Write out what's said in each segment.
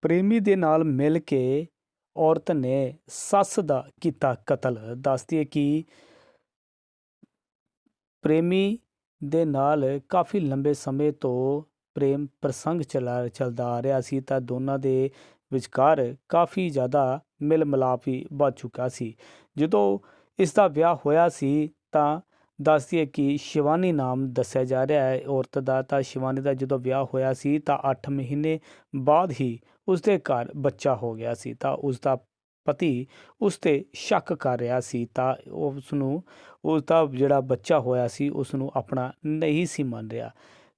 ਪ੍ਰੇਮੀ ਦੇ ਨਾਲ ਮਿਲ ਕੇ ਔਰਤ ਨੇ ਸੱਸ ਦਾ ਕੀਤਾ ਕਤਲ। ਦੱਸਦੀ ਹੈ ਕਿ ਪ੍ਰੇਮੀ ਦੇ ਨਾਲ ਕਾਫੀ ਲੰਬੇ ਸਮੇਂ ਤੋਂ ਪ੍ਰੇਮ ਪ੍ਰਸੰਗ ਚੱਲਦਾ ਆ ਰਿਹਾ ਸੀ ਤਾਂ ਦੋਨਾਂ ਦੇ ਵਿਚਕਾਰ ਕਾਫੀ ਜ਼ਿਆਦਾ ਮਿਲ ਮਿਲਾਪ ਵੀ ਵੱਧ ਚੁੱਕਾ ਸੀ। ਜਦੋਂ ਇਸ ਦਾ ਵਿਆਹ ਹੋਇਆ ਸੀ ਤਾਂ ਦੱਸਦੀ ਹੈ ਕਿ ਸ਼ਿਵਾਨੀ ਨਾਮ ਦੱਸਿਆ ਜਾ ਰਿਹਾ ਹੈ ਔਰਤ ਦਾ। ਤਾਂ ਸ਼ਿਵਾਨੀ ਦਾ ਜਦੋਂ ਵਿਆਹ ਹੋਇਆ ਸੀ ਤਾਂ 8 ਮਹੀਨੇ ਬਾਅਦ ਹੀ ਉਸਦੇ ਘਰ ਬੱਚਾ ਹੋ ਗਿਆ ਸੀ ਤਾਂ ਉਸਦਾ ਪਤੀ ਉਸ 'ਤੇ ਸ਼ੱਕ ਕਰ ਰਿਹਾ ਸੀ ਤਾਂ ਉਸਦਾ ਜਿਹੜਾ ਬੱਚਾ ਹੋਇਆ ਸੀ ਉਸ ਨੂੰ ਆਪਣਾ ਨਹੀਂ ਸੀ ਮੰਨ ਰਿਹਾ।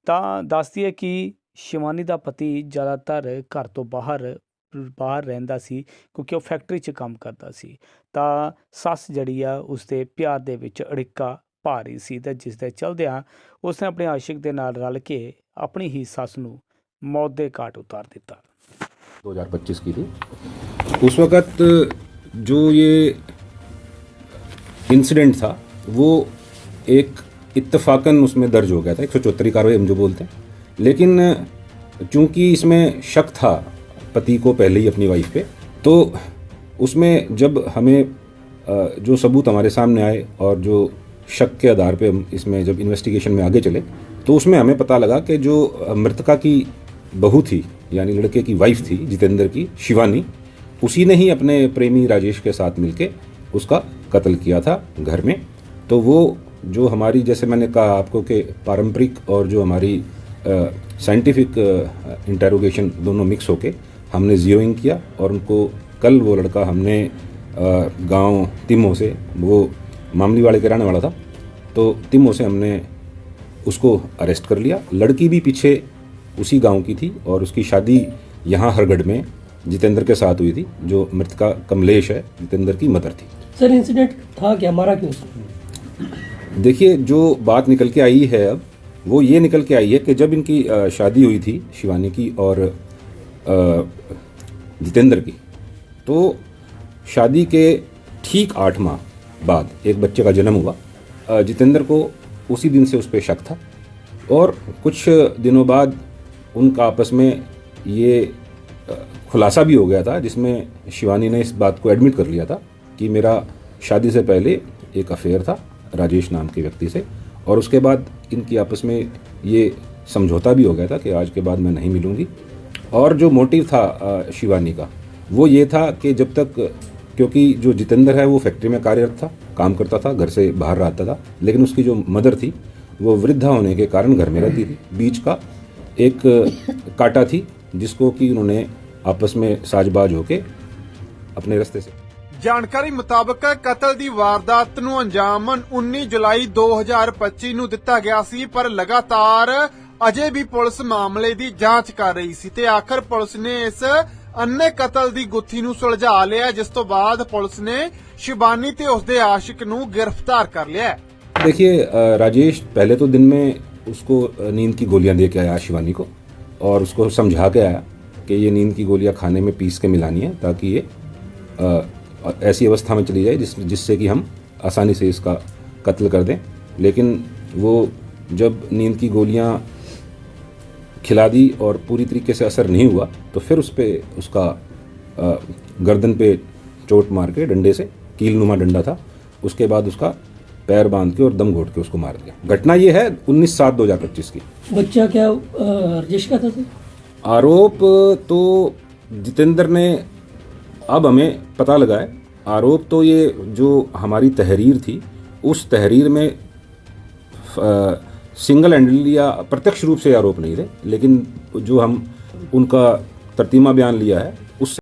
ਤਾਂ ਦੱਸਦੀ ਹੈ ਕਿ ਸ਼ਿਵਾਨੀ ਦਾ ਪਤੀ ਜ਼ਿਆਦਾਤਰ ਘਰ ਤੋਂ ਬਾਹਰ ਰਹਿੰਦਾ ਸੀ ਕਿਉਂਕਿ ਉਹ ਫੈਕਟਰੀ 'ਚ ਕੰਮ ਕਰਦਾ ਸੀ। ਤਾਂ ਸੱਸ ਜਿਹੜੀ ਆ ਉਸਦੇ ਪਿਆਰ ਦੇ ਵਿੱਚ ਅੜਿੱਕਾ ਪਾ ਰਹੀ ਸੀ ਅਤੇ ਜਿਸ ਦੇ ਚਲਦਿਆਂ ਉਸਨੇ ਆਪਣੇ ਆਸ਼ਿਕ ਦੇ ਨਾਲ ਰਲ ਕੇ ਆਪਣੀ ਹੀ ਸੱਸ ਨੂੰ मौत के घाट उतार दिता। 2025 की थी। उस वक़्त जो ये इंसिडेंट था वो एक इत्तफाकन उसमें दर्ज हो गया था, 174 कार्रवाई हम जो बोलते हैं, लेकिन चूंकि इसमें शक था पति को पहले ही अपनी वाइफ पे, तो उसमें जब हमें जो सबूत हमारे सामने आए और जो शक के आधार पे हम इसमें जब इन्वेस्टिगेशन में आगे चले तो उसमें हमें पता लगा कि जो मृतका की बहू थी यानी लड़के की वाइफ थी जितेंद्र की, शिवानी, उसी ने ही अपने प्रेमी राजेश के साथ मिलके उसका कत्ल किया था घर में। तो वो जो हमारी, जैसे मैंने कहा आपको कि पारंपरिक और जो हमारी साइंटिफिक इंटेरोगेशन दोनों मिक्स होके हमने जीरोइंग किया और उनको कल वो लड़का हमने गांव तिमो से, वो मामली वाले के रहने वाला था, तो तिमो से हमने उसको अरेस्ट कर लिया। लड़की भी पीछे उसी गांव की थी और उसकी शादी यहाँ हरगढ़ में जितेंद्र के साथ हुई थी, जो मृतका कमलेश है जितेंद्र की मदर थी। सर इंसिडेंट था क्या, मारा क्यों? देखिए जो बात निकल के आई है अब वो ये निकल के आई है कि जब इनकी शादी हुई थी शिवानी की और जितेंद्र की, तो शादी के ठीक 8 माह बाद एक बच्चे का जन्म हुआ। जितेंद्र को उसी दिन से उस पर शक था और कुछ दिनों बाद उनका आपस में ये खुलासा भी हो गया था जिसमें शिवानी ने इस बात को एडमिट कर लिया था कि मेरा शादी से पहले एक अफेयर था राजेश नाम के व्यक्ति से, और उसके बाद इनकी आपस में ये समझौता भी हो गया था कि आज के बाद मैं नहीं मिलूँगी। और जो मोटिव था शिवानी का वो ये था कि जब तक, क्योंकि जो जितेंद्र है वो फैक्ट्री में कार्यरत था, काम करता था, घर से बाहर रहता था, लेकिन उसकी जो मदर थी वो वृद्धा होने के कारण घर में रहती थी। बीच का एक कांटा थी जिसको कि उन्होंने आपस में साजबाज होके अपने रास्ते से। ਜਾਣਕਾਰੀ ਮੁਤਾਬਕ ਕਤਲ ਦੀ ਵਾਰਦਾਤ ਨੂੰ ਅੰਜਾਮ 19 ਜੁਲਾਈ 2025 ਨੂੰ ਦਿੱਤਾ ਗਿਆ ਸੀ, ਪਰ ਲਗਾਤਾਰ ਅਜੇ ਵੀ ਪੁਲਿਸ ਮਾਮਲੇ ਦੀ ਜਾਂਚ ਕਰ ਰਹੀ ਸੀ ਤੇ ਆਖਰ ਪੁਲਿਸ ਨੇ ਇਸ ਅੰਨੇ ਕਤਲ ਦੀ ਗੁੱਥੀ ਨੂੰ ਸੁਲਝਾ ਲਿਆ, ਜਿਸ ਤੋਂ ਬਾਅਦ ਪੁਲਿਸ ਨੇ शिवानी ਤੇ ਉਸਦੇ ਆਸ਼ਿਕ ਨੂੰ गिरफ्तार कर लिया। देखिए राजेश पहले तो दिन में उसको नींद की गोलियां दे के आया शिवानी को और उसको समझा के आया कि ये नींद की गोलियां खाने में पीस के मिलानी है ताकि ये ऐसी अवस्था में चली जाए जिससे कि हम आसानी से इसका कत्ल कर दें। लेकिन वो जब नींद की गोलियां खिला दी और पूरी तरीके से असर नहीं हुआ तो फिर उस पर उसका गर्दन पे चोट मार के डंडे से, कीलनुमा डंडा था, उसके बाद उसका पैर बांध के और दम घोट के उसको मार दिया। घटना ये है 19/7/2025 की। बच्चा क्या राजेश का था? आरोप तो जितेंद्र ने, अब हमें पता लगा है, आरोप तो ये जो हमारी तहरीर थी उस तहरीर में सिंगल हैंडली या प्रत्यक्ष रूप से आरोप नहीं थे, लेकिन जो हम उनका तरतीमा बयान लिया है